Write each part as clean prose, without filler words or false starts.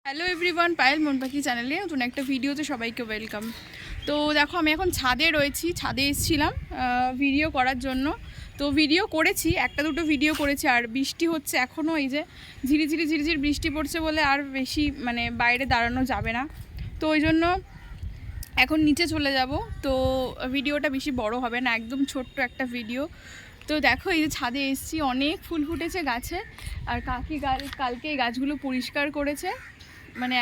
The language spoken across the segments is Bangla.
হ্যালো এভরিওয়ান, পায়েল মন পাখি চ্যানেলে নতুন একটা ভিডিওতে সবাইকে ওয়েলকাম। তো দেখো, আমি এখন ছাদে রয়েছি। ছাদে এসেছিলাম ভিডিও করার জন্য। তো ভিডিও করেছি, একটা দুটো ভিডিও করেছি। আর বৃষ্টি হচ্ছে এখনও, এই যে ঝিরিঝিরি ঝিরিঝিরি বৃষ্টি পড়ছে বলে আর বেশি বাইরে দাঁড়ানো যাবে না। তো ওই জন্য এখন নিচে চলে যাব। তো ভিডিওটা বেশি বড় হবে না, একদম ছোট্ট একটা ভিডিও। তো দেখো, এই যে ছাদে এসেছি, অনেক ফুল ফুটেছে গাছে। আর কালকে এই গাছগুলো পরিষ্কার করেছে,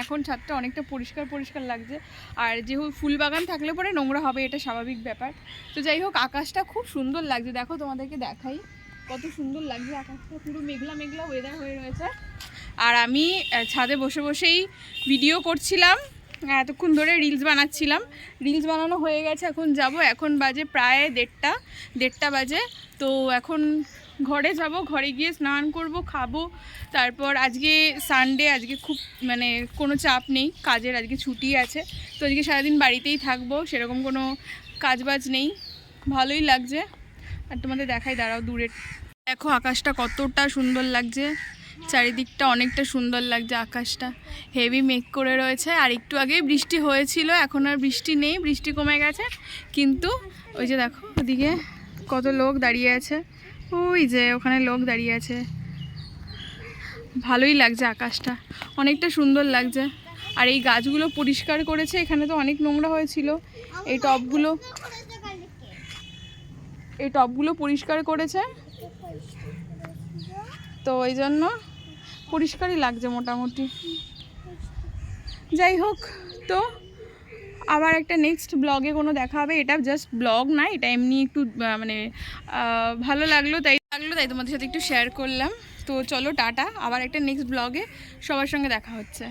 এখন ছাদটা অনেকটা পরিষ্কার পরিষ্কার লাগছে। আর যেহেতু ফুল বাগান থাকলে পরে নোংরা হবে, এটা স্বাভাবিক ব্যাপার। তো যাই হোক, আকাশটা খুব সুন্দর লাগছে। দেখো, তোমাদেরকে দেখাই কত সুন্দর লাগছে আকাশটা, পুরো মেঘলা মেঘলা ওয়েদার হয়ে রয়েছে। আর আমি ছাদে বসে বসেই ভিডিও করছিলাম, এতক্ষণ ধরে রিলস বানাচ্ছিলাম। রিলস বানানো হয়ে গেছে, এখন যাব। এখন বাজে প্রায় দেড়টা বাজে। তো এখন ঘরে যাব, ঘরে গিয়ে স্নান করব, খাবো। তারপর আজকে সানডে, আজকে খুব কোনো চাপ নেই কাজের, আজকে ছুটি আছে। তো আজকে সারাদিন বাড়িতেই থাকবো, সেরকম কোনো কাজবাজ নেই, ভালোই লাগছে। আর তোমাদের দেখাই, দাঁড়াও দূরে দেখো আকাশটা কতটা সুন্দর লাগছে, চারিদিকটা অনেকটা সুন্দর লাগছে। আকাশটা হেভি মেঘ করে রয়েছে। আর একটু আগেই বৃষ্টি হয়েছিল, এখন আর বৃষ্টি নেই, বৃষ্টি কমে গেছে। কিন্তু ওই যে দেখো, ওদিকে কত লোক দাঁড়িয়ে আছে, ওই যে ওখানে লোক দাঁড়িয়ে আছে। ভালোই লাগছে, আকাশটা অনেকটা সুন্দর লাগছে। আর এই গাছগুলো পরিষ্কার করেছে, এখানে তো অনেক নোংরা হয়েছিল। এই টবগুলো পরিষ্কার করেছে, তো ওই জন্য পরিষ্কারই লাগছে মোটামুটি। যাই হোক, তো আবার একটা নেক্সট ব্লগে কোনো দেখা হবে। এটা জাস্ট ব্লগ না, এটা এমনি একটু ভালো লাগলো তাই তোমাদের সাথে একটু শেয়ার করলাম। তো চলো টাটা, আবার একটা নেক্সট ব্লগে সবার সঙ্গে দেখা হচ্ছে।